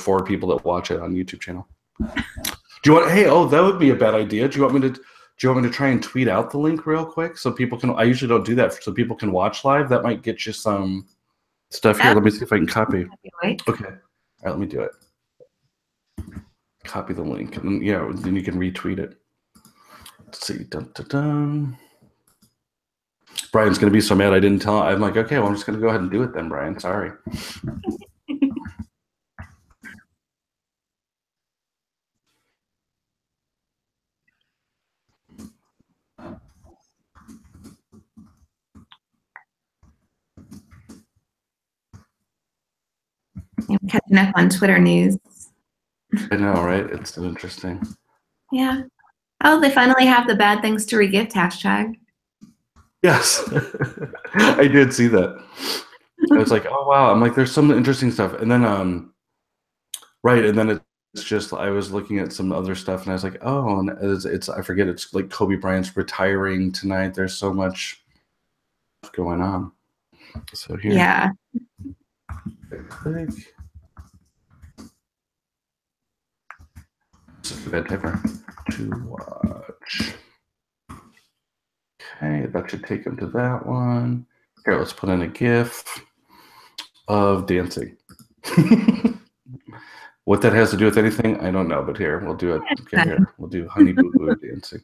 4 people that watch it on YouTube channel. Do you want? Hey, that would be a bad idea. Do you want me to try and tweet out the link real quick so people can? I usually don't do that, so people can watch live. That might get you some stuff here. Let me see if I can copy. Okay. All right, let me do it. Copy the link, and then you can retweet it. Let's see. Dun, dun, dun. Brian's going to be so mad I didn't tell him. I'm like, okay, well, I'm just going to go ahead and do it then, Brian. Sorry. I'm catching up on Twitter news. I know, right? It's so interesting. Yeah. Oh, they finally have the bad things to regift hashtag. Yes. I did see that. I was like, oh, wow. I'm like, there's some interesting stuff. And then, right. And then it's just, I was looking at some other stuff and I was like, oh, and it's I forget, it's like Kobe Bryant's retiring tonight. There's so much going on. So here. Yeah. Click. This is a bad typer. To watch. Okay, that should take him to that one. Here, let's put in a GIF of dancing. What that has to do with anything, I don't know, but here, we'll do it. Okay, here, we'll do Honey Boo Boo dancing.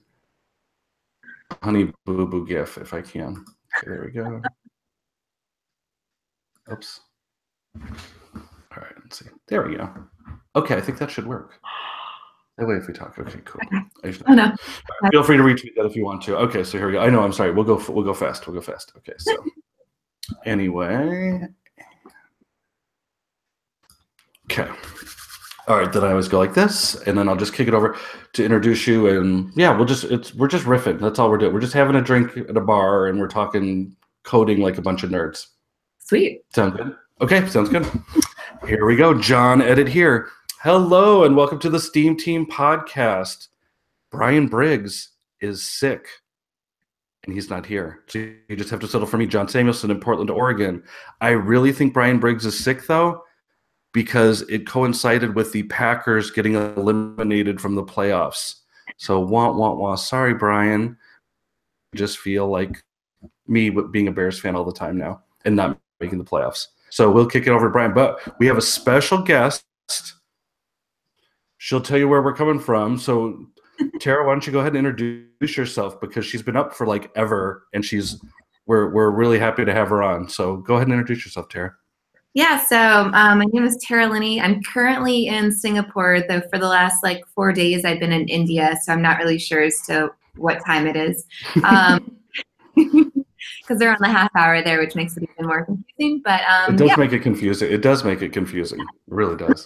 Honey Boo Boo GIF, if I can. Okay, there we go. Oops. All right, let's see. There we go. Okay, I think that should work. That way, if we talk, okay, cool. Oh no. Feel free to retweet that if you want to. Okay, so here we go. I know. I'm sorry. We'll go fast. We'll go fast. Okay, so anyway, okay. All right. Then I always go like this, and then I'll just kick it over to introduce you. And yeah, we're just riffing. That's all we're doing. We're just having a drink at a bar, and we're talking coding like a bunch of nerds. Sweet. Sound good? Okay, sounds good. Here we go. John Edit here. Hello, and welcome to the Steam Team podcast. Brian Briggs is sick, and he's not here. So you just have to settle for me, John Samuelson in Portland, Oregon. I really think Brian Briggs is sick, though, because it coincided with the Packers getting eliminated from the playoffs. So, wah. Sorry, Brian. I just feel like me being a Bears fan all the time now and not making the playoffs. So we'll kick it over to Brian. But we have a special guest. She'll tell you where we're coming from. So, Tara, why don't you go ahead and introduce yourself, because she's been up for like ever, and we're really happy to have her on. So go ahead and introduce yourself, Tara. Yeah, so my name is Tara Linney. I'm currently in Singapore, though for the last 4 days I've been in India, so I'm not really sure as to what time it is. Because they're on the half hour there, which makes it even more confusing. But it does make it confusing. It does make it confusing. It really does.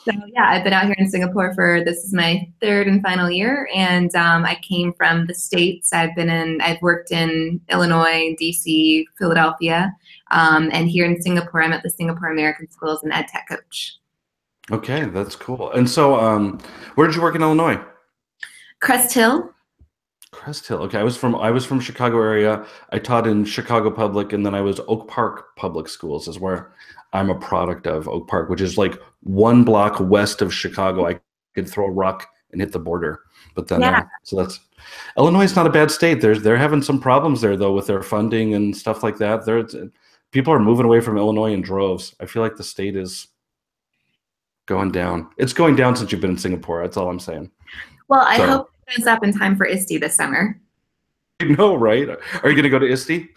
So yeah, I've been out here in Singapore this is my 3rd and final year, and I came from the States. I've worked in Illinois, DC, Philadelphia, and here in Singapore, I'm at the Singapore American School as an ed tech coach. Okay, that's cool. And so, where did you work in Illinois? Crest Hill. Crest Hill. Okay, I was from Chicago area. I taught in Chicago Public, and then I was Oak Park Public Schools is where I'm a product of. Oak Park, which is like 1 block west of Chicago. I could throw a rock and hit the border. But then, so that's Illinois is not a bad state. They're having some problems there though with their funding and stuff like that. People are moving away from Illinois in droves. I feel like the state is going down. It's going down since you've been in Singapore. That's all I'm saying. Well, I hope it goes up in time for ISTE this summer. You know, right? Are you going to go to ISTE?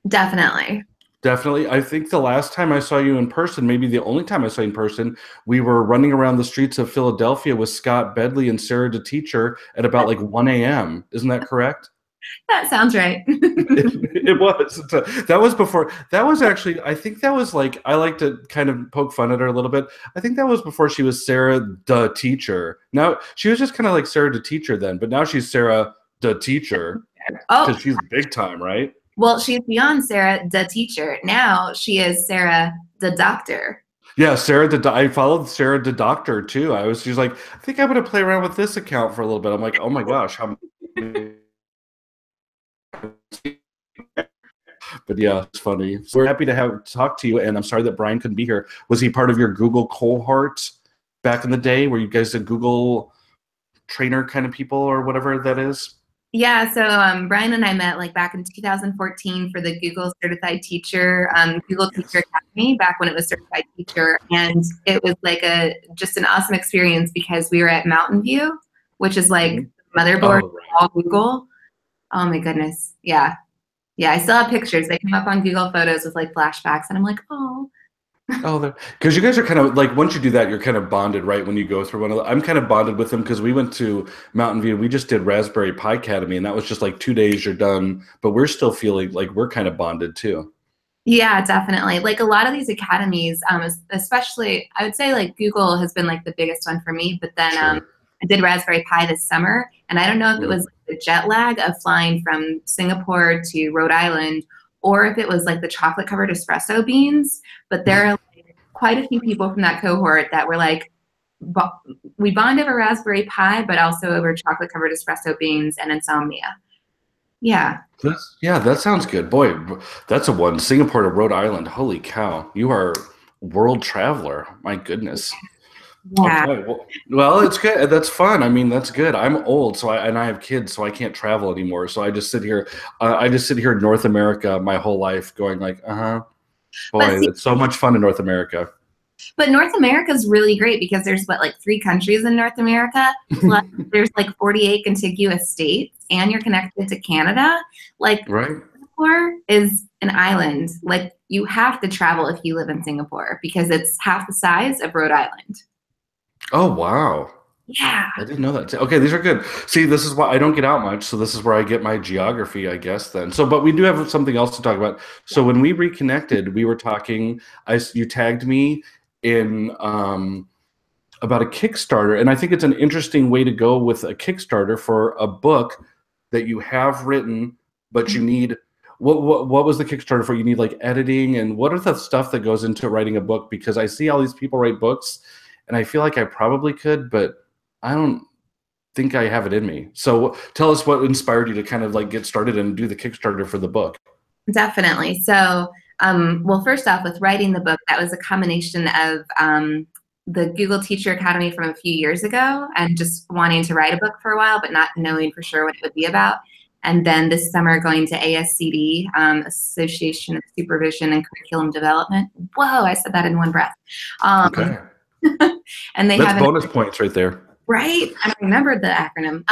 Definitely. Definitely. I think the last time I saw you in person, maybe the only time I saw you in person, we were running around the streets of Philadelphia with Scott Bedley and Sarah DeTeacher at about 1 a.m. Isn't that correct? That sounds right. It was. That was before. That was actually, I think that was I like to kind of poke fun at her a little bit. I think that was before she was Sarah DeTeacher. Now, she was just kind of like Sarah DeTeacher then, but now she's Sarah DeTeacher. Oh. Because she's big time, right? Well, she's beyond Sarah the teacher. Now she is Sarah the doctor. Yeah, I followed Sarah the doctor too. She's like, I think I'm gonna play around with this account for a little bit. I'm like, oh my gosh, But yeah, it's funny. So we're happy to have talk to you, and I'm sorry that Brian couldn't be here. Was he part of your Google cohort back in the day, where you guys did Google trainer kind of people or whatever that is? Yeah, so Brian and I met like back in 2014 for the Google Certified Teacher, Google Teacher Yes. Academy, back when it was Certified Teacher, and it was like just an awesome experience because we were at Mountain View, which is like motherboard Oh, of right. all Google. Oh my goodness, yeah, yeah. I still have pictures. They come up on Google Photos with like flashbacks, and I'm like, oh. Oh, because you guys are kind of like once you do that, you're kind of bonded, right? When you go through one of the, I'm kind of bonded with them because we went to Mountain View. We just did Raspberry Pi Academy, and that was just like 2 days, you're done. But we're still feeling like we're kind of bonded too. Yeah, definitely. Like a lot of these academies, especially, I would say like Google has been like the biggest one for me. But then Sure. I did Raspberry Pi this summer, and I don't know if it Mm. was the jet lag of flying from Singapore to Rhode Island, or if it was like the chocolate covered espresso beans. But there are like, quite a few people from that cohort that were like, we bond over Raspberry Pi, but also over chocolate covered espresso beans and insomnia. Yeah. Yeah, that sounds good. Boy, that's a one. Singapore to Rhode Island. Holy cow. You are world traveler. My goodness. Yeah. Okay. Well, it's good. That's fun. I mean, that's good. I'm old, so I have kids, so I can't travel anymore. So I just sit here. I just sit here in North America my whole life, going like, But boy, it's so much fun in North America. But North America is really great because there's what, like 3 countries in North America, plus there's like 48 contiguous states, and you're connected to Canada. Like Right? Singapore is an island. Like you have to travel if you live in Singapore because it's half the size of Rhode Island. Oh, wow. Yeah. I didn't know that. Okay, these are good. See, this is why I don't get out much, so this is where I get my geography, I guess. Then, so but we do have something else to talk about. So when we reconnected, we were talking. You tagged me in about a Kickstarter, and I think it's an interesting way to go with a Kickstarter for a book that you have written, but you need. What was the Kickstarter for? You need like editing, and what are the stuff that goes into writing a book? Because I see all these people write books, and I feel like I probably could, but I don't think I have it in me. So tell us what inspired you to kind of like get started and do the Kickstarter for the book. Definitely. So, well, first off, with writing the book, that was a combination of the Google Teacher Academy from a few years ago and just wanting to write a book for a while, but not knowing for sure what it would be about. And then this summer going to ASCD, Association of Supervision and Curriculum Development. Whoa, I said that in one breath. Okay. And they That's have bonus points right there. right? I remembered the acronym.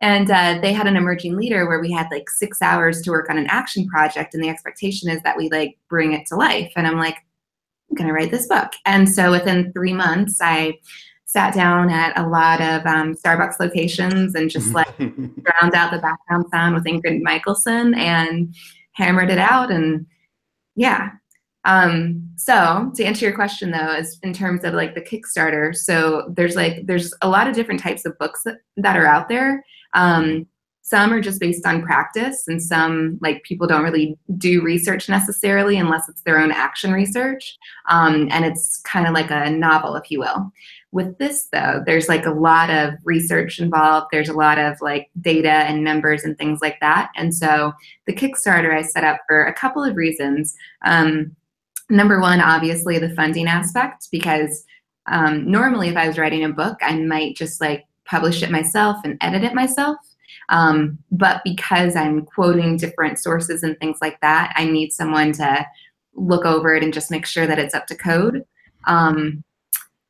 And they had an emerging leader where we had like 6 hours to work on an action project, and the expectation is that we like bring it to life. And I'm like, I'm gonna write this book. And so within 3 months, I sat down at a lot of Starbucks locations and just like drowned out the background sound with Ingrid Michaelson and hammered it out. And yeah, so to answer your question though, is in terms of like the Kickstarter, so there's a lot of different types of books that are out there. Some are just based on practice, and some like people don't really do research necessarily unless it's their own action research. And it's kind of like a novel, if you will. With this though, there's like a lot of research involved. There's a lot of like data and numbers and things like that. And so the Kickstarter I set up for a couple of reasons. Number one, obviously the funding aspect, because normally if I was writing a book, I might just like publish it myself and edit it myself. But because I'm quoting different sources and things like that, I need someone to look over it and just make sure that it's up to code.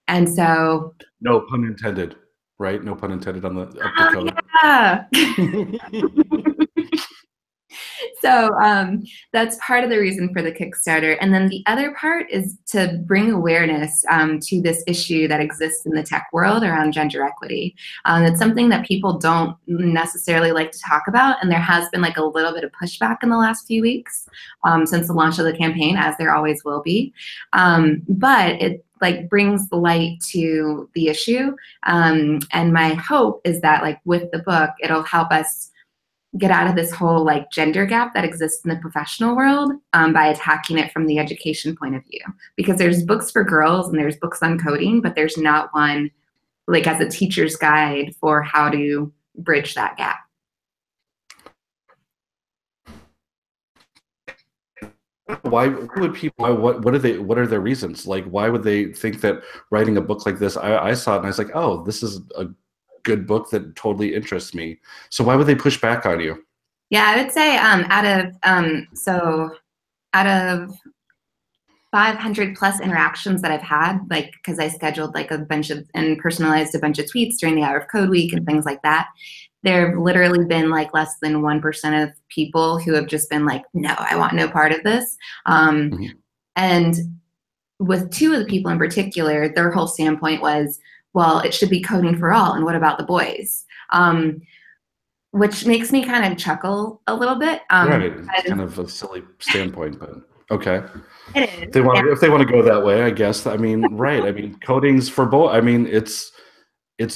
And so, No pun intended, right? No pun intended on the up to code. yeah. So that's part of the reason for the Kickstarter. And then the other part is to bring awareness to this issue that exists in the tech world around gender equity. It's something that people don't necessarily like to talk about. And there has been like a little bit of pushback in the last few weeks since the launch of the campaign, as there always will be. But it like brings the light to the issue. And my hope is that like with the book, it'll help us get out of this whole like gender gap that exists in the professional world by attacking it from the education point of view. Because there's books for girls and there's books on coding, but there's not one like as a teacher's guide for how to bridge that gap. Why would people? What are their reasons? Like, why would they think that writing a book like this? I saw it and I was like, oh, this is a good book that totally interests me. So why would they push back on you? Yeah, I would say out of 500 plus interactions that I've had, like, because I scheduled like a bunch of and personalized a bunch of tweets during the Hour of Code week and things like that. There have literally been like less than 1% of people who have just been like, no, I want no part of this. Mhm. And with two of the people in particular, their whole standpoint was, well, it should be coding for all. And what about the boys? Which makes me kind of chuckle a little bit. Right. It's kind of a silly standpoint, but okay. It is. If they want to go that way, I guess. I mean, right. I mean, coding's for both. I mean, it's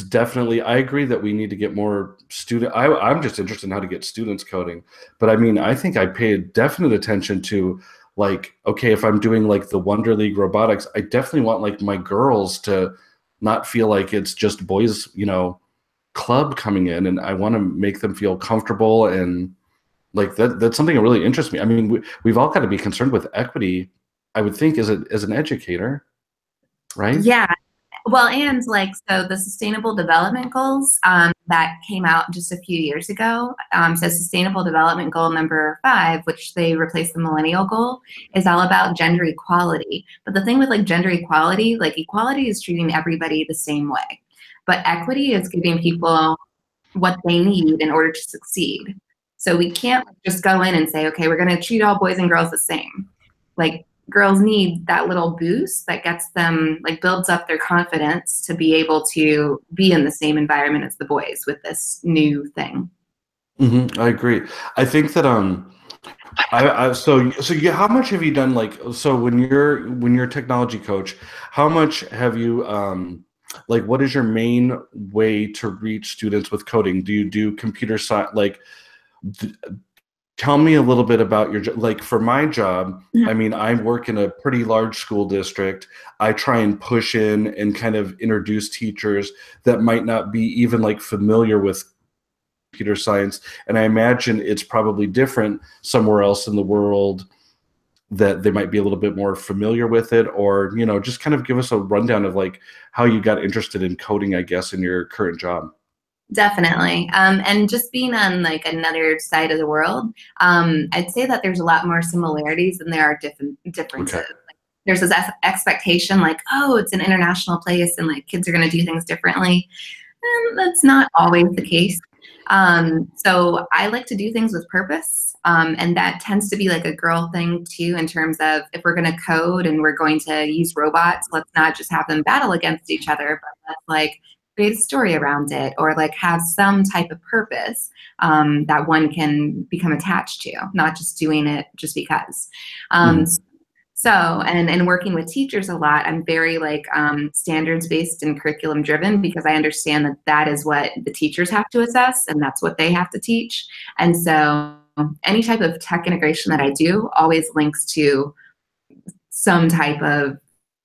definitely, I agree that we need to get more I'm just interested in how to get students coding, but I mean, I think I pay definite attention to, like, okay, if I'm doing like the Wonder League robotics, I definitely want like my girls to not feel like it's just boys, club coming in, and I want to make them feel comfortable, and like that's something that really interests me. I mean, we've all got to be concerned with equity, I would think, as an educator, right? Yeah. Well, and like, so the Sustainable Development Goals that came out just a few years ago, so Sustainable Development Goal number 5, which they replaced the Millennial Goal, is all about gender equality. But the thing with like gender equality, like equality is treating everybody the same way, but equity is giving people what they need in order to succeed. So we can't just go in and say, okay, we're going to treat all boys and girls the same. Like, girls need that little boost that gets them, like, builds up their confidence to be able to be in the same environment as the boys with this new thing. I agree. I think that so yeah, how much have you done, like, so when you're a technology coach, how much have you like, what is your main way to reach students with coding? Do you do computer science, like, d- tell me a little bit about your like, for my job, I mean, I work in a pretty large school district. I try and push in and kind of introduce teachers that might not be even like familiar with computer science, and I imagine it's probably different somewhere else in the world, that they might be a little bit more familiar with it, or just kind of give us a rundown of like how you got interested in coding, I guess, in your current job. Definitely. And just being on like another side of the world, I'd say that there's a lot more similarities than there are differences. Okay. Like, there's this expectation like, oh, it's an international place and like kids are going to do things differently. And that's not always the case. So I like to do things with purpose. And that tends to be like a girl thing too, in terms of if we're going to code and we're going to use robots, let's not just have them battle against each other, but let's like create a story around it, or like have some type of purpose that one can become attached to, not just doing it just because. Um, hmm so, and working with teachers a lot, I'm very like standards based and curriculum driven, because I understand that that is what the teachers have to assess and that's what they have to teach. And so any type of tech integration that I do always links to some type of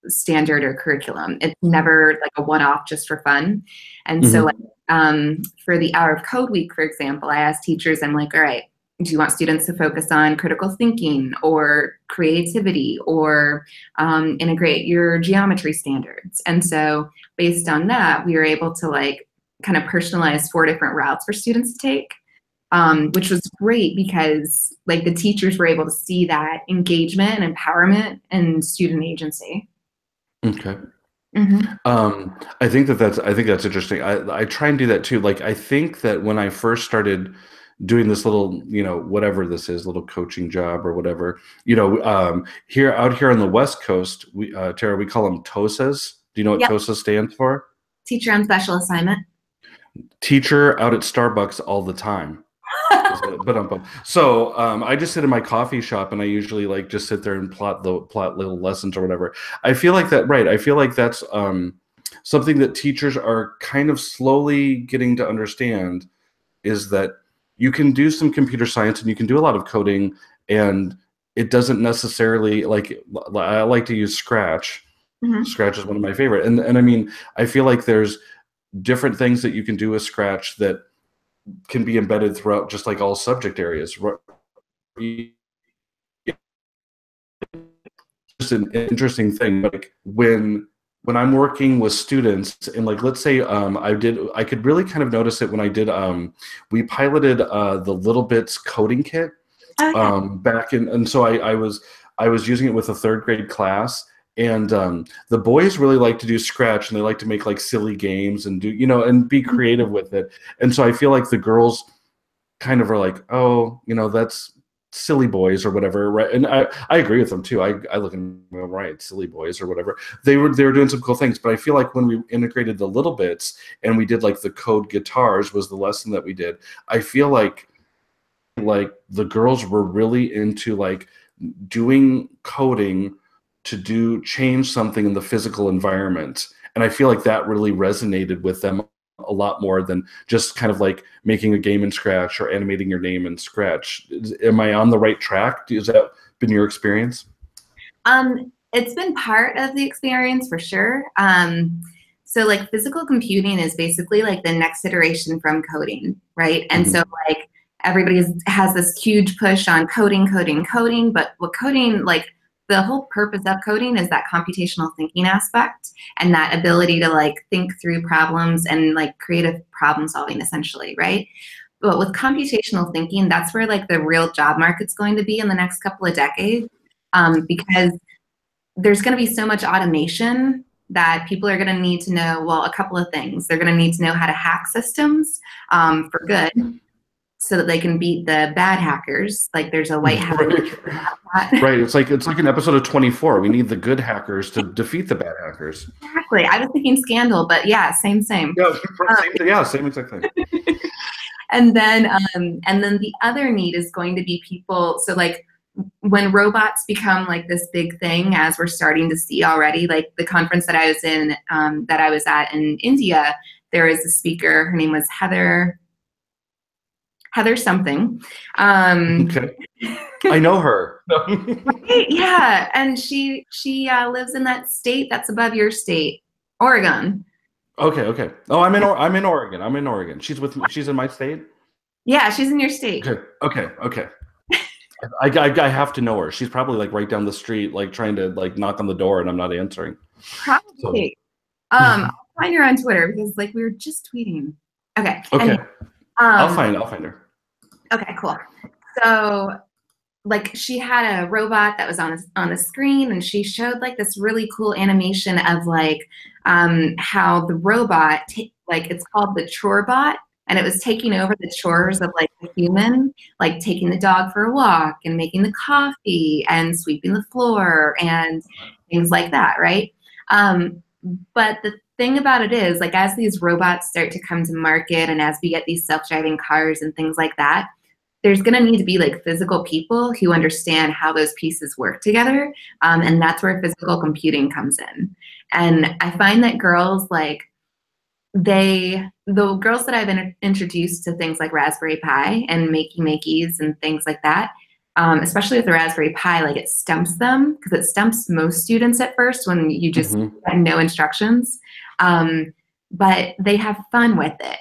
standard or curriculum. It's never like a one-off just for fun. And so like, hmm for the Hour of Code week, for example, I asked teachers, I'm like, all right, do you want students to focus on critical thinking or creativity, or integrate your geometry standards? And so based on that, we were able to like kind of personalize 4 different routes for students to take, which was great because like the teachers were able to see that engagement and empowerment and student agency. Okay. Mm-hmm. I think that's interesting. I try and do that too. Like, I think that when I first started doing this little, whatever this is, little coaching job or whatever, here out here on the West Coast, Tara, we call them TOSAs. Do you know what Yep. TOSA stands for? Teacher on special assignment. Teacher out at Starbucks all the time. So I just sit in my coffee shop, and I usually like just sit there and plot little lessons or whatever. I feel like that, right? I feel like that's something that teachers are kind of slowly getting to understand, is that you can do some computer science and you can do a lot of coding, and it doesn't necessarily, like, I like to use Scratch. Mm-hmm. Scratch is one of my favorite, and I mean, I feel like there's different things that you can do with Scratch that can be embedded throughout just like all subject areas. an interesting thing. Like when I'm working with students, and like let's say I could really kind of notice it when I did we piloted the Little Bits coding kit Oh yeah. back in, and so I was using it with a third grade class. And the boys really like to do Scratch, and they like to make like silly games and do, you know, and be creative with it. And so I feel like the girls kind of are like, oh, you know, that's silly boys or whatever, right? And I agree with them too. I look at them, right, silly boys or whatever. They were doing some cool things, but I feel like when we integrated the Little Bits and we did like the code guitars was the lesson that we did. I feel like the girls were really into like doing coding to change something in the physical environment. And I feel like that really resonated with them a lot more than just kind of like making a game in Scratch or animating your name in Scratch. Am I on the right track? Has that been your experience? It's been part of the experience for sure. So like physical computing is basically like the next iteration from coding, right? And so like everybody has this huge push on coding, but what coding, like the whole purpose of coding is that computational thinking aspect and that ability to like think through problems and like creative problem solving essentially, right? But with computational thinking, that's where like the real job market's going to be in the next couple of decades, because there's going to be so much automation that people are going to need to know, well, a couple of things. They're going to need to know how to hack systems for good, so that they can beat the bad hackers. Like there's a white hat. Right. It's like an episode of 24. We need the good hackers to defeat the bad hackers. Exactly. I was thinking Scandal, but yeah, same. Yeah, same exact thing. And then the other need is going to be people. So like when robots become like this big thing, as we're starting to see already, like the conference that I was in, that I was at in India, there is a speaker. Her name was Heather something. Okay. I know her. Right? Yeah, and she lives in that state that's above your state, Oregon. Okay. Oh, I'm in Oregon. I'm in Oregon. She's with me. She's in my state. Yeah, she's in your state. Okay. I have to know her. She's probably like right down the street, like trying to like knock on the door, and I'm not answering. Probably. So. I'll find her on Twitter because like we were just tweeting. Okay. Anyway, I'll find her. Okay, cool. So like she had a robot that was on the screen, and she showed like this really cool animation of like how the robot like it's called the chore bot, and it was taking over the chores of like the human, like taking the dog for a walk and making the coffee and sweeping the floor and things like that, right? But the thing about it is, like, as these robots start to come to market and as we get these self-driving cars and things like that, there's going to need to be like physical people who understand how those pieces work together. And that's where physical computing comes in. And I find that girls, like, the girls that I've been introduced to things like Raspberry Pi and Makeys and things like that, especially with the Raspberry Pi, like it stumps them, because it stumps most students at first when you just have no instructions. But they have fun with it.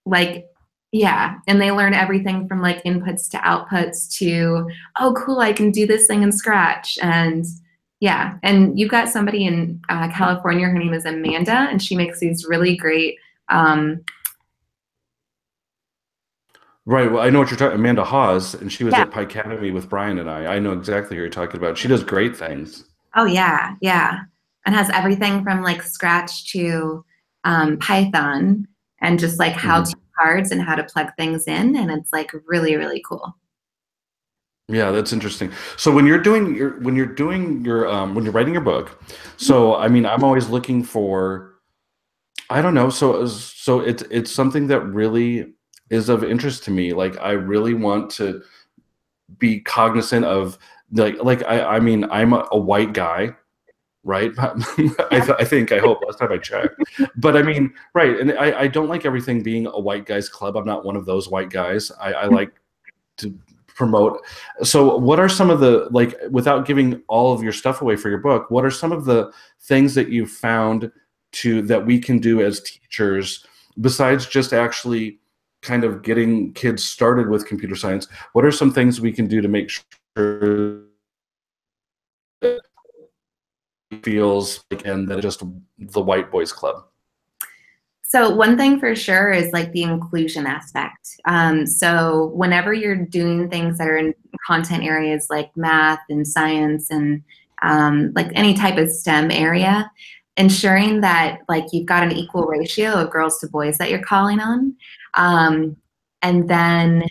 Like, yeah, and they learn everything from like inputs to outputs to, oh, cool, I can do this thing in Scratch. And yeah, and you've got somebody in California, her name is Amanda, and she makes these really great. Right. Well, I know what you're talking. Amanda Hawes, and she was at Pi Academy with Brian and I. I know exactly who you're talking about. She does great things. Oh yeah, and has everything from like Scratch to Python, and just like how to cards and how to plug things in, and it's like really, really cool. Yeah, that's interesting. So when you're writing your book, so I mean, I'm always looking for, I don't know, so it's something that really is of interest to me. Like I really want to be cognizant of I mean, I'm a white guy, right? I hope last time I checked. But I mean, right, and I don't like everything being a white guy's club. I'm not one of those white guys. I like to promote. So what are some of the, like, without giving all of your stuff away for your book, what are some of the things that you found that we can do as teachers, besides just actually kind of getting kids started with computer science? What are some things we can do to make sure feels like, and that just the white boys club? So one thing for sure is like the inclusion aspect. So whenever you're doing things that are in content areas like math and science and like any type of STEM area, ensuring that like you've got an equal ratio of girls to boys that you're calling on. And then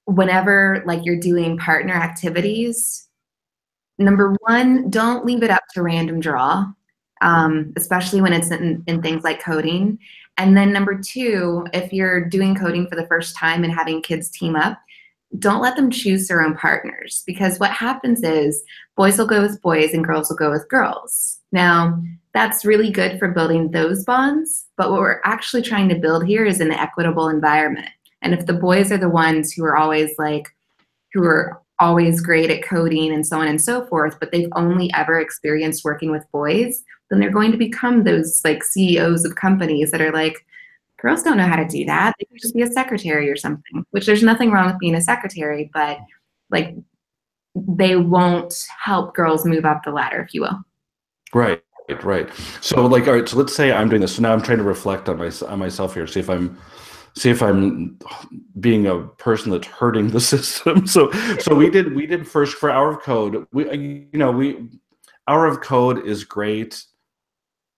whenever like you're doing partner activities, number one, don't leave it up to random draw, especially when it's in things like coding. And then number two, if you're doing coding for the first time and having kids team up, don't let them choose their own partners, because what happens is boys will go with boys and girls will go with girls. Now, that's really good for building those bonds, but what we're actually trying to build here is an equitable environment. And if the boys are the ones who are always great at coding and so on and so forth, but they've only ever experienced working with boys, then they're going to become those like CEOs of companies that are like, girls don't know how to do that. They could just be a secretary or something, which there's nothing wrong with being a secretary, but like they won't help girls move up the ladder, if you will. Right. So like, all right, so let's say I'm doing this. So now I'm trying to reflect on myself here, see if I'm being a person that's hurting the system. So we did first for Hour of Code. Hour of Code is great,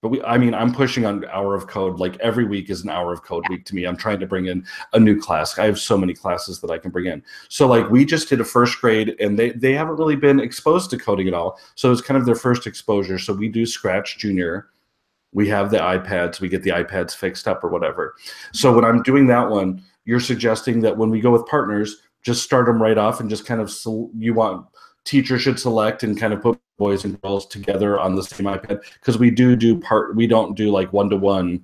but I'm pushing on Hour of Code. Like every week is an Hour of Code week to me. I'm trying to bring in a new class. I have so many classes that I can bring in. So like we just did a first grade, and they haven't really been exposed to coding at all. So it's kind of their first exposure. So we do Scratch Junior. We have the iPads, we get the iPads fixed up or whatever. So when I'm doing that one, you're suggesting that when we go with partners, just start them right off and just kind of, you want teachers should select and kind of put boys and girls together on the same iPad, because we don't do like one-to-one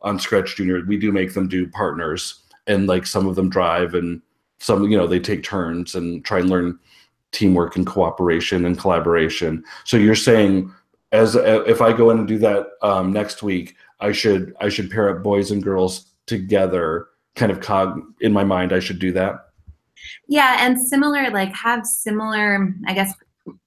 on Scratch Junior. We do make them do partners, and like some of them drive and some, they take turns and try and learn teamwork and cooperation and collaboration. So you're saying, if I go in and do that next week, I should pair up boys and girls together, kind of in my mind, I should do that. Yeah, and have similar, I guess,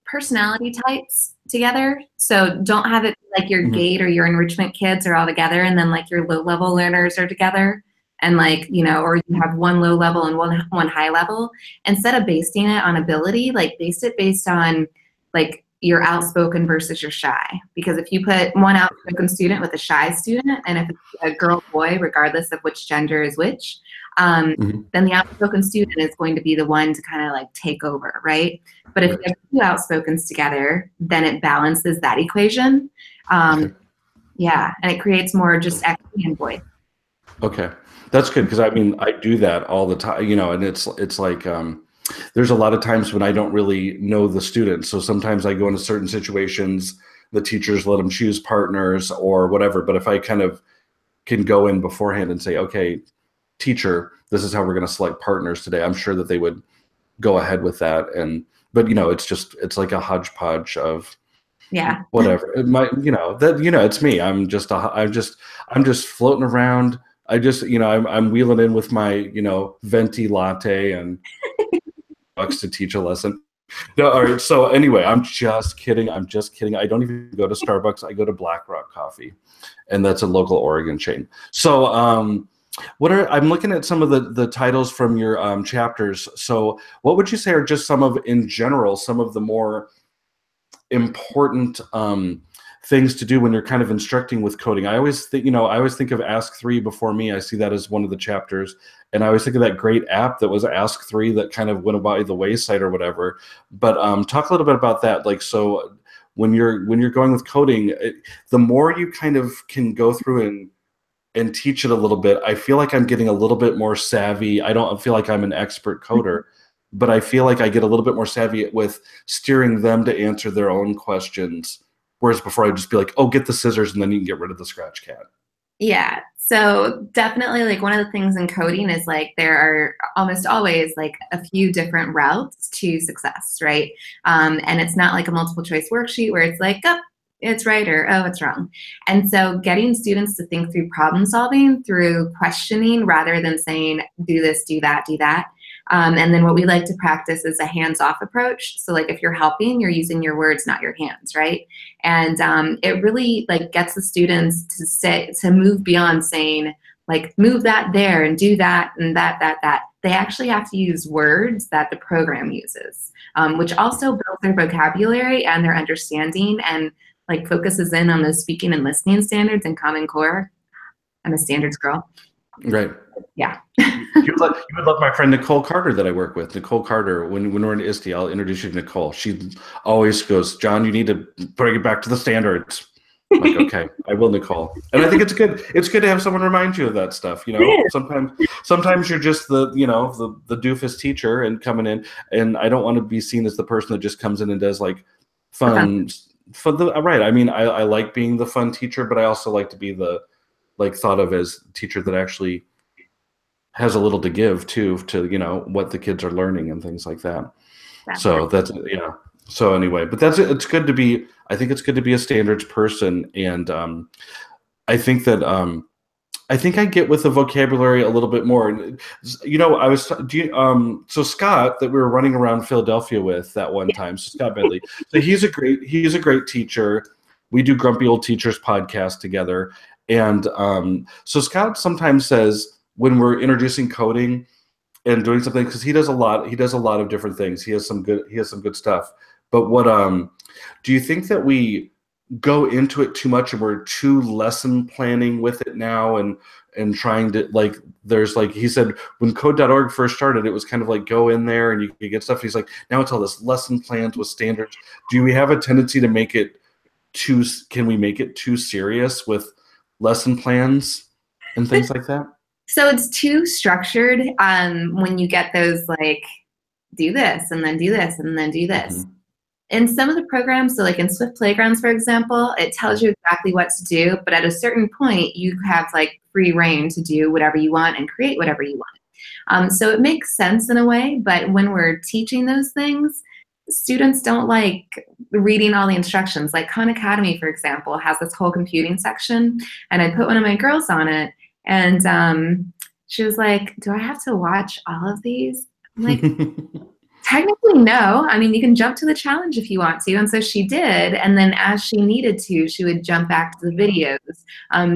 personality types together. So don't have it like your GATE or your enrichment kids are all together, and then like your low level learners are together, and like, or you have one low level and one high level. Instead of basing it on ability, like base it based on like you're outspoken versus you're shy. Because if you put one outspoken student with a shy student, and if it's a girl, boy, regardless of which gender is which, then the outspoken student is going to be the one to kind of like take over, right? But if you have two outspokens together, then it balances that equation. Yeah, and it creates more just equity in voice. Okay, that's good, because I do that all the time, and it's like there's a lot of times when I don't really know the students. So sometimes I go into certain situations, the teachers let them choose partners or whatever. But if I kind of can go in beforehand and say, okay, teacher, this is how we're going to select partners today, I'm sure that they would go ahead with that. But it's like a hodgepodge of whatever. It might, it's me. I'm just floating around. I'm wheeling in with my, venti latte and bucks to teach a lesson. No, all right. So anyway, I'm just kidding. I don't even go to Starbucks. I go to Black Rock Coffee, and that's a local Oregon chain. So I'm looking at some of the titles from your chapters. So what would you say are just some of the more important things to do when you're kind of instructing with coding? I always think of Ask 3 before me. I see that as one of the chapters, and I always think of that great app that was Ask 3 that kind of went by the wayside or whatever. But talk a little bit about that. Like, so when you're going with coding, the more you kind of can go through and teach it a little bit, I feel like I'm getting a little bit more savvy. I don't feel like I'm an expert coder, but I feel like I get a little bit more savvy with steering them to answer their own questions. Whereas before I'd just be like, oh, get the scissors and then you can get rid of the scratch cat. Yeah. So definitely like one of the things in coding is like there are almost always like a few different routes to success, right? And it's not like a multiple choice worksheet where it's like, oh, it's right, or oh, it's wrong. And so getting students to think through problem solving through questioning rather than saying, do this, do that, And then what we like to practice is a hands-off approach. So like if you're helping, you're using your words, not your hands, right? And it really like gets the students to move beyond saying like move that there and do that and that. They actually have to use words that the program uses, which also builds their vocabulary and their understanding and like focuses in on those speaking and listening standards and Common Core. I'm a standards girl. Right. Yeah. You would love my friend Nicole Carter that I work with. Nicole Carter, when we're in ISTE, I'll introduce you to Nicole. She always goes, John, you need to bring it back to the standards. I'm like, okay, I will, Nicole. And I think it's good. It's good to have someone remind you of that stuff. You know, sometimes you're just the doofus teacher and coming in, and I don't want to be seen as the person that just comes in and does like fun. Right. I mean, I like being the fun teacher, but I also like to be the thought of as teacher that actually has a little to give to what the kids are learning and things like that. So that's so anyway, but it's good to be, I think it's good to be a standards person. And I think that I think I get with the vocabulary a little bit more. So Scott, that we were running around Philadelphia with that one time, so Scott Bentley. So he's a great teacher. We do Grumpy Old Teachers podcast together. And so Scott sometimes says, when we're introducing coding and doing something, because he does a lot of different things. He has some good stuff. But what do you think that we go into it too much and we're too lesson planning with it now and trying to there's he said when code.org first started, it was kind of like go in there and you get stuff. He's like, now it's all this lesson plans with standards. Do we have a tendency to make it too serious with lesson plans and things like that? So it's too structured when you get those do this and then do this and then do this. Mm-hmm. In some of the programs, so like in Swift Playgrounds, for example, it tells you exactly what to do, but at a certain point, you have free reign to do whatever you want and create whatever you want. So it makes sense in a way, but when we're teaching those things, students don't like reading all the instructions. Like Khan Academy, for example, has this whole computing section, and I put one of my girls on it, and she was like, do I have to watch all of these? I'm like, technically, no. I mean, you can jump to the challenge if you want to. And so she did. And then as she needed to, she would jump back to the videos.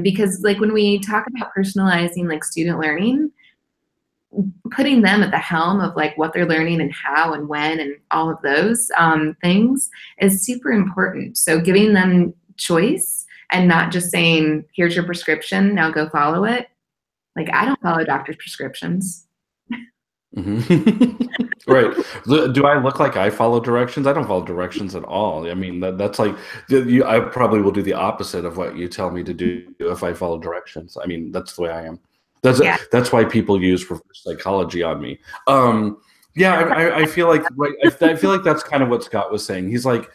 Because when we talk about personalizing student learning, putting them at the helm of what they're learning and how and when and all of those things is super important. So giving them choice and not just saying, here's your prescription, now go follow it. I don't follow doctor's prescriptions. Mm-hmm. Right. Do I look like I follow directions? I don't follow directions at all. I mean, that's I probably will do the opposite of what you tell me to do if I follow directions. I mean, that's the way I am. That's why people use reverse psychology on me. I feel like that's kind of what Scott was saying. He's like,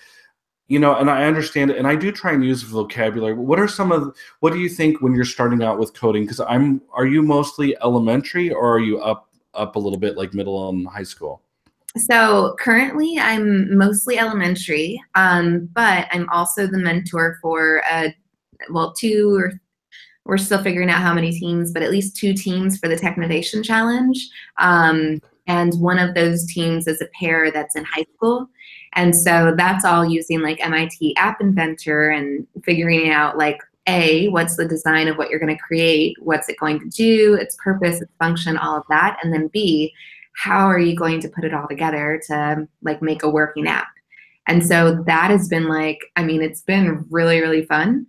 and I understand it, and I do try and use vocabulary. What do you think when you're starting out with coding? Because are you mostly elementary or are you up a little bit like middle and high school? So currently I'm mostly elementary, but I'm also the mentor for we're still figuring out how many teams, but at least 2 teams for the Technovation Challenge. And one of those teams is a pair that's in high school. And so that's all using MIT App Inventor and figuring out A, what's the design of what you're going to create? What's it going to do? Its purpose, its function, all of that. And then B, how are you going to put it all together to make a working app? And so that has been it's been really, really fun.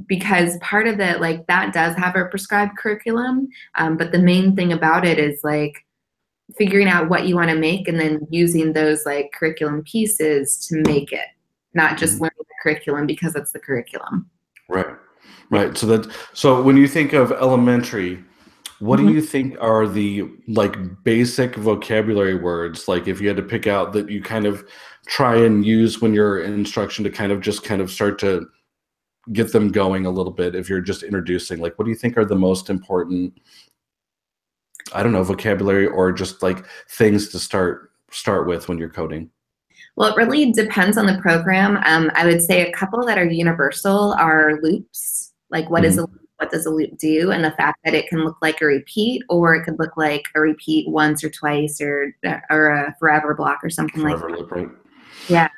Because part of it, that does have a prescribed curriculum. But the main thing about it is figuring out what you want to make and then using those curriculum pieces to make it, not just learning the curriculum because it's the curriculum. Right. So when you think of elementary, what do you think are the basic vocabulary words? If you had to pick out that you kind of try and use when you're in instruction to kind of start to get them going a little bit, if you're just introducing, what do you think are the most important, I don't know, vocabulary or just things to start with when you're coding? Well, it really depends on the program. I would say a couple that are universal are loops. What is a loop? what does a loop do, and the fact that it can look like a repeat, or it could look like a repeat once or twice, or a forever block or something like Forever that. loop, right? Yeah.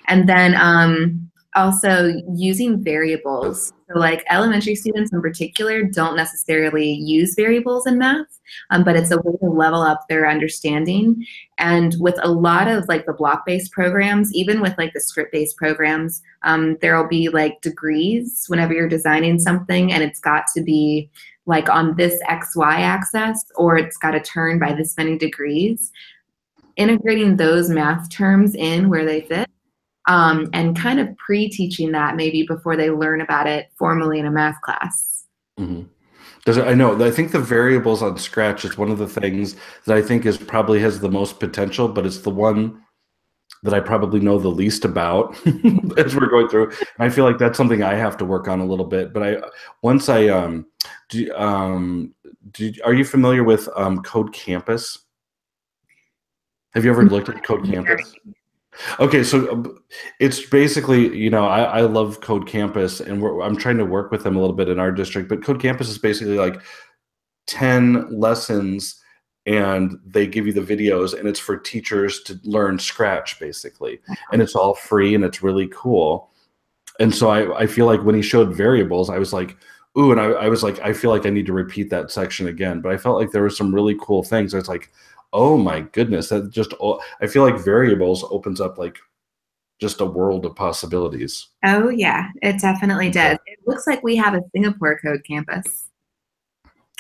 And then also using variables. So like elementary students in particular don't necessarily use variables in math, but it's a way to level up their understanding. And with a lot of like the block-based programs, even with like the script-based programs, there'll be like degrees whenever you're designing something, and it's got to be like on this XY axis, or it's got to turn by this many degrees. Integrating those math terms in where they fit, and kind of pre-teaching that maybe before they learn about it formally in a math class. Mm-hmm. I know. I think the variables on Scratch is one of the things that I think is probably has the most potential, but it's the one that I probably know the least about as we're going through. And I feel like that's something I have to work on a little bit. But are you familiar with Code Campus? Have you ever looked at Code Campus? Okay, so it's basically, I love Code Campus, and I'm trying to work with them a little bit in our district. But Code Campus is basically like 10 lessons, and they give you the videos, and it's for teachers to learn Scratch, basically. And it's all free, and it's really cool. And so I feel like when he showed variables, I was like, ooh, and I was like, I feel like I need to repeat that section again. But I felt like there were some really cool things. I was like, oh my goodness, I feel like variables opens up like just a world of possibilities. Oh yeah, it definitely does. It looks like we have a Singapore Code Campus.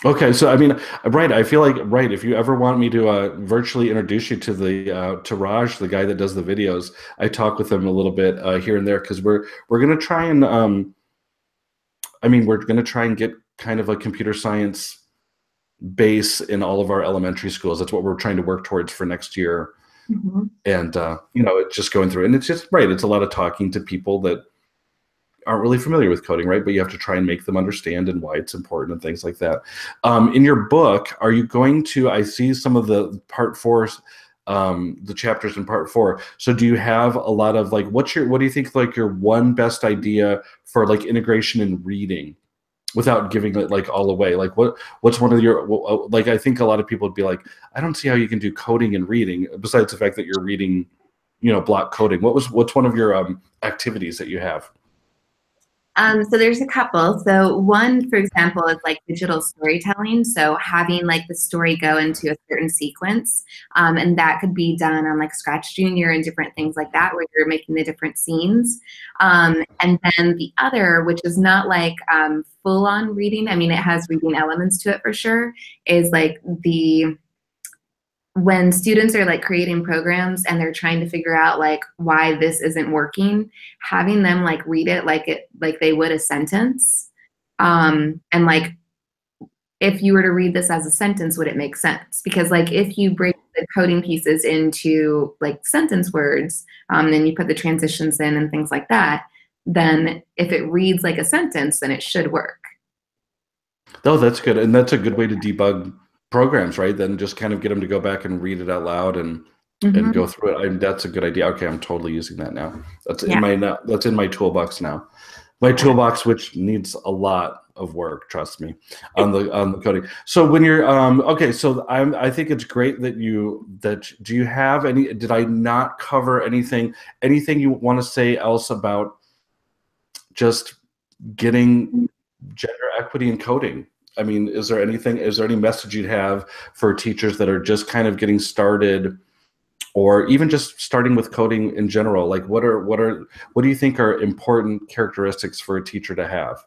Okay, so I mean, right, I feel like, right, if you ever want me to virtually introduce you to Raj, the guy that does the videos, I talk with him a little bit here and there, because we're gonna try and we're gonna try and get kind of a computer science base in all of our elementary schools. That's what we're trying to work towards for next year. Mm-hmm. And it's just going through, and it's just right. It's a lot of talking to people that aren't really familiar with coding, right? But you have to try and make them understand and why it's important and things like that. In your book, are you going to? I see some of the part 4, the chapters in part 4. So do you have a lot of like, what do you think like your one best idea for like integration in reading, without giving it like all away? Like what's one of your, like, I think a lot of people would be like, I don't see how you can do coding and reading besides the fact that you're reading, block coding. What's one of your activities that you have? So there's a couple. So one, for example, is like digital storytelling. So having like the story go into a certain sequence, and that could be done on like Scratch Junior and different things like that, where you're making the different scenes. And then the other, which is not like full on reading, I mean, it has reading elements to it for sure, is like when students are like creating programs and they're trying to figure out like why this isn't working, having them like read it like they would a sentence. And like, if you were to read this as a sentence, would it make sense? Because like if you break the coding pieces into like sentence words, then you put the transitions in and things like that, then if it reads like a sentence, then it should work. Oh, that's good. And that's a good way to debug programs, right? Then just kind of get them to go back and read it out loud and go through it. That's a good idea. Okay, I'm totally using that now. That's in my toolbox now. My toolbox, which needs a lot of work, trust me, on the coding. So when you're okay, so I think it's great that do you have any? Did I not cover anything? Anything you want to say else about just getting gender equity in coding? I mean, is there any message you'd have for teachers that are just kind of getting started, or even just starting with coding in general? Like what do you think are important characteristics for a teacher to have?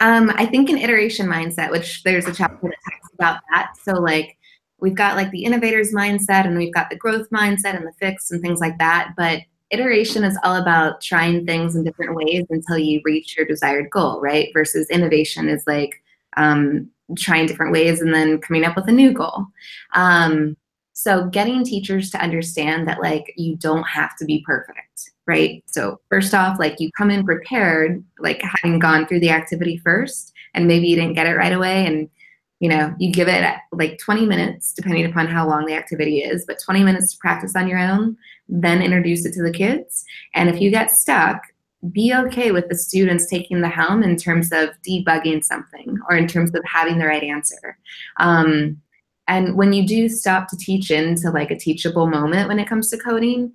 I think an iteration mindset, which there's a chapter that talks about that. So like we've got like the innovator's mindset, and we've got the growth mindset and the fixed and things like that. But iteration is all about trying things in different ways until you reach your desired goal, right? Versus innovation is like trying different ways and then coming up with a new goal. So getting teachers to understand that like you don't have to be perfect, right? So first off, like you come in prepared, like having gone through the activity first, and maybe you didn't get it right away, and you give it like 20 minutes, depending upon how long the activity is, but 20 minutes to practice on your own, then introduce it to the kids. And if you get stuck, be okay with the students taking the helm in terms of debugging something or in terms of having the right answer. And when you do stop to teach into like a teachable moment when it comes to coding,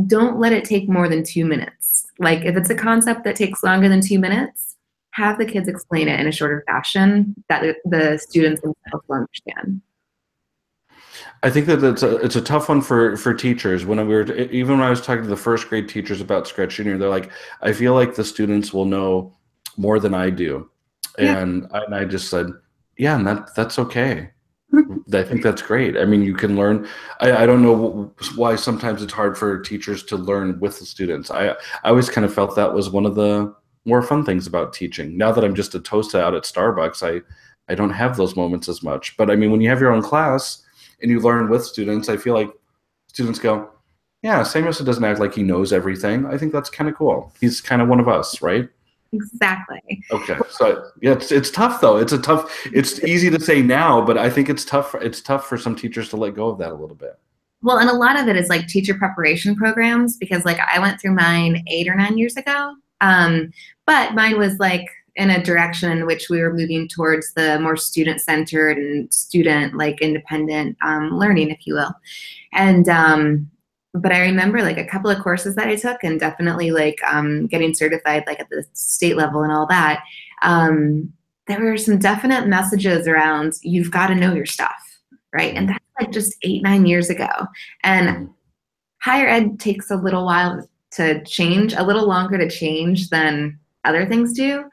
don't let it take more than 2 minutes. Like if it's a concept that takes longer than 2 minutes, have the kids explain it in a shorter fashion that the students themselves will understand. I think that it's a tough one for teachers. Even when I was talking to the first grade teachers about Scratch Junior, they're like, I feel like the students will know more than I do, Yeah. and I just said, yeah, and that's okay. I think that's great. I mean, you can learn. I don't know why sometimes it's hard for teachers to learn with the students. I always kind of felt that was one of the more fun things about teaching. Now that I'm just a toast out at Starbucks, I don't have those moments as much. But I mean, when you have your own class and you learn with students, I feel like students go, yeah, Samuelson doesn't act like he knows everything. I think that's kind of cool. He's kind of one of us, right? Exactly. Okay, so yeah, it's tough though. It's easy to say now, but I think it's tough. It's tough for some teachers to let go of that a little bit. Well, and a lot of it is like teacher preparation programs because like I went through mine 8 or 9 years ago. But mine was like in a direction in which we were moving towards the more student centered and student like independent learning, if you will. And but I remember like a couple of courses that I took and definitely like getting certified like at the state level and all that. There were some definite messages around you've got to know your stuff, right? And that's like just 8, 9 years ago. And higher ed takes a little while to change, a little longer to change than other things do.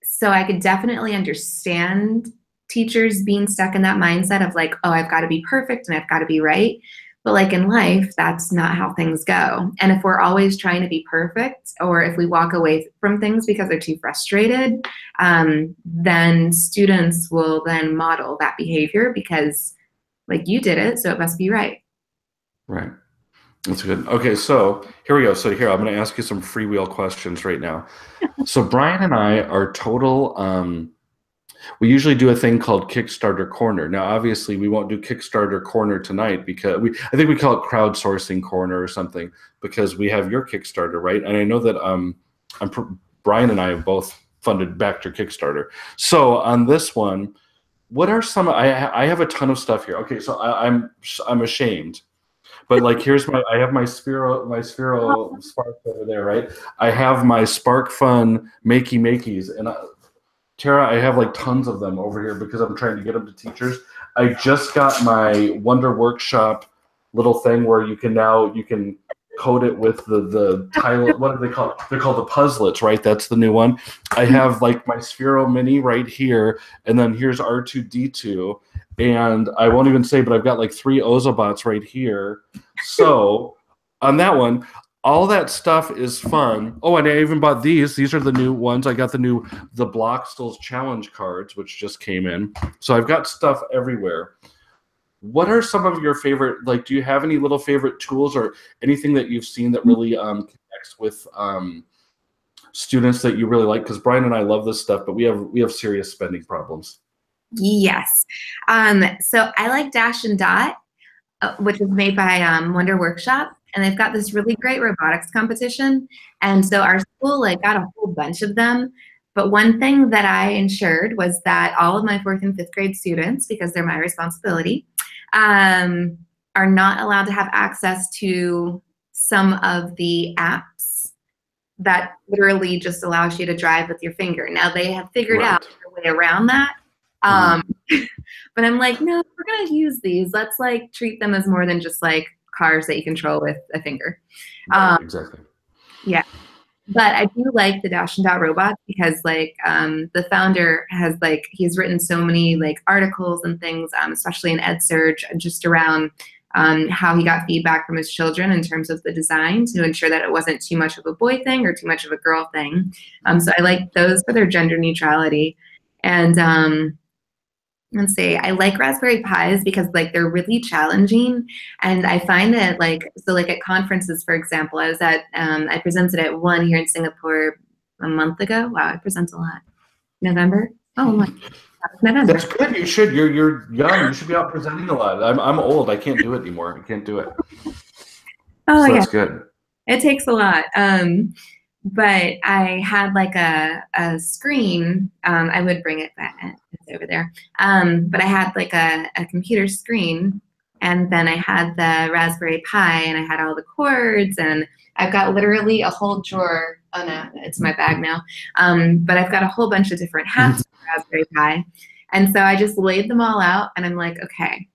So I could definitely understand teachers being stuck in that mindset of like, oh, I've got to be perfect and I've got to be right. But like in life, that's not how things go. And if we're always trying to be perfect, or if we walk away from things because they're too frustrated, then students will then model that behavior because like you did it, so it must be right. Right. That's good. Okay, so here we go. So here, I'm going to ask you some freewheel questions right now. So Brian and I are total. We usually do a thing called Kickstarter Corner. Now, obviously, we won't do Kickstarter Corner tonight because I think we call it Crowdsourcing Corner or something because we have your Kickstarter, right? And I know that Brian and I have both funded back to Kickstarter. So on this one, what are some? I have a ton of stuff here. Okay, so I'm ashamed. But like, I have my Sphero Spark over there, right? I have my Spark Fun Makeys, and Tara, I have like tons of them over here because I'm trying to get them to teachers. I just got my Wonder Workshop little thing where you can code it with the tile. What are they called? They're called the Puzzlets, right? That's the new one. I have like my Sphero Mini right here, and then here's R2D2. And I won't even say, but I've got like 3 Ozobots right here. So on that one, all that stuff is fun. Oh, and I even bought these. These are the new ones. I got the Bloxtels Challenge cards, which just came in. So I've got stuff everywhere. What are some of your favorite, like, do you have any little favorite tools or anything that you've seen that really connects with students that you really like? Because Brian and I love this stuff, but we have serious spending problems. Yes. So I like Dash and Dot, which is made by Wonder Workshop. And they've got this really great robotics competition. And so our school like got a whole bunch of them. But one thing that I ensured was that all of my 4th and 5th grade students, because they're my responsibility, are not allowed to have access to some of the apps that literally just allows you to drive with your finger. Now they have figured out a way around that. But I'm like, no, we're going to use these. Let's like treat them as more than just like cars that you control with a finger. Exactly. Yeah. But I do like the Dash and Dot robots because like the founder has like, he's written so many like articles and things, especially in EdSurge, just around how he got feedback from his children in terms of the design to ensure that it wasn't too much of a boy thing or too much of a girl thing. So I like those for their gender neutrality. And let's see, I like Raspberry Pis because like they're really challenging. And I find that like, so like at conferences, for example, I presented at one here in Singapore a month ago. Wow, I present a lot. November? Oh, my. November. That's good. You should. You're young. You should be out presenting a lot. I'm old. I can't do it anymore. I can't do it. Oh, so yeah. that's good. It takes a lot. But I had like a screen. I would bring it back. It's over there. But I had like a computer screen, and then I had the Raspberry Pi, and I had all the cords, and I've got literally a whole drawer. Oh no, it's my bag now. But I've got a whole bunch of different hats for Raspberry Pi. And so I just laid them all out, and I'm like, okay,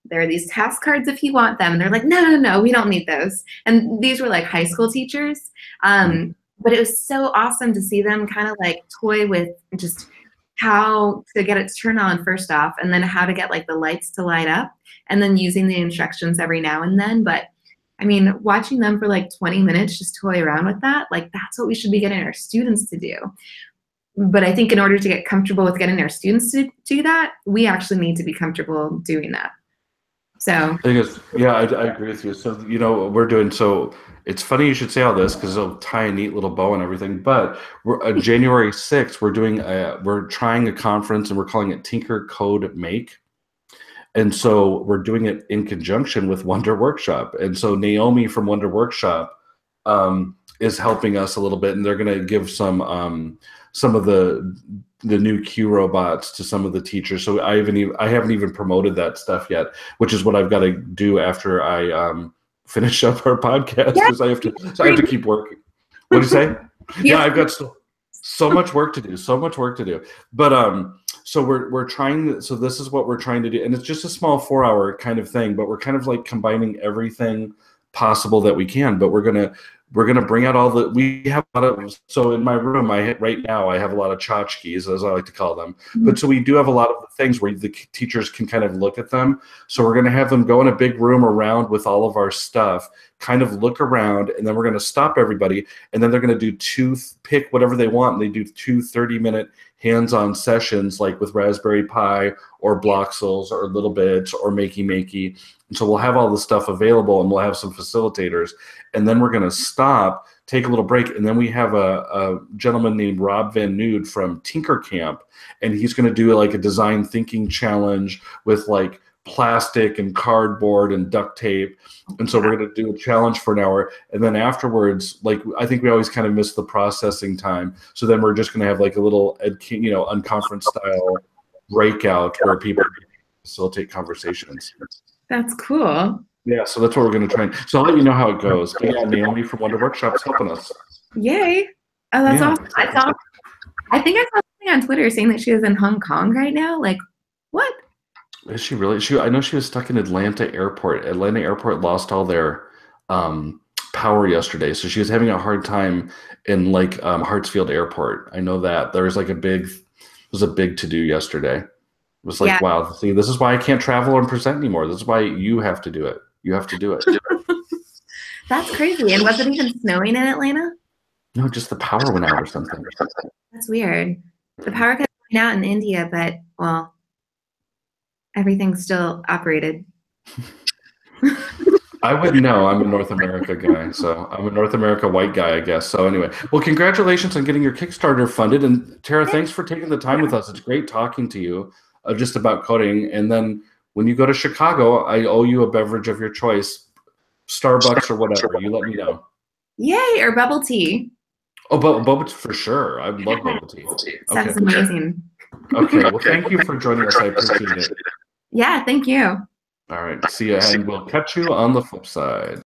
there are these task cards if you want them. And they're like, no, we don't need those. And these were like high school teachers. But it was so awesome to see them kind of like toy with just how to get it to turn on first off, and then how to get like the lights to light up, and then using the instructions every now and then. But I mean, watching them for like 20 minutes just toy around with that, like that's what we should be getting our students to do. But I think in order to get comfortable with getting our students to do that, we actually need to be comfortable doing that. So yeah, I agree with you. So, we're doing, so it's funny you should say all this because it'll tie a neat little bow and everything. But January 6th, we're trying a conference and we're calling it Tinker Code Make. And so we're doing it in conjunction with Wonder Workshop. And so Naomi from Wonder Workshop is helping us a little bit, and they're going to give some of the new Q robots to some of the teachers. So I haven't even promoted that stuff yet, which is what I've got to do after I finish up our podcast, because I have to keep working. What do you say? Yeah, I've got so much work to do. But so we're trying. So this is what we're trying to do, and it's just a small 4-hour kind of thing. But we're kind of like combining everything possible that we can. But we're gonna bring out we have a lot of, so in my room, right now I have a lot of tchotchkes, as I like to call them. But so we do have a lot of the things where the teachers can kind of look at them. So we're going to have them go in a big room around with all of our stuff, kind of look around, and then we're going to stop everybody, and then they're going to do pick whatever they want, and they do 2 30-minute hands-on sessions, like with Raspberry Pi or Bloxels or Little Bits or Makey. And so we'll have all the stuff available, and we'll have some facilitators, and then we're going to stop, take a little break, and then we have a gentleman named Rob Van Nude from Tinker Camp, and he's going to do like a design thinking challenge with like plastic and cardboard and duct tape. And so we're going to do a challenge for an hour, and then afterwards, like, I think we always kind of miss the processing time, so then we're just going to have like a little unconference style breakout where people facilitate conversations. That's cool. Yeah, so that's what we're going to try. So I'll let you know how it goes. But yeah, Naomi from Wonder Workshop is helping us. Yay. Oh, that's awesome. I think I saw something on Twitter saying that she is in Hong Kong right now. Like, what? Is she really? I know she was stuck in Atlanta Airport. Atlanta Airport lost all their power yesterday, so she was having a hard time in like Hartsfield Airport. I know that there was like a big to-do yesterday. It was like, wow, see, this is why I can't travel and present anymore. This is why you have to do it. You have to do it. That's crazy. And was it even snowing in Atlanta? No, just the power went out or something. That's weird. The power kept going out in India, but, well, everything still operated. I wouldn't know. I'm a North America guy, so I'm a North America white guy, I guess. So anyway, well, congratulations on getting your Kickstarter funded. And Tara, thanks for taking the time with us. It's great talking to you just about coding. And then when you go to Chicago, I owe you a beverage of your choice, Starbucks or whatever. You let me know. Yay, or bubble tea. Oh, bubble tea for sure. I love bubble tea. Sounds amazing. Okay, well, thank you for joining us. I appreciate it. Yeah, thank you. All right, see you, and we'll catch you on the flip side.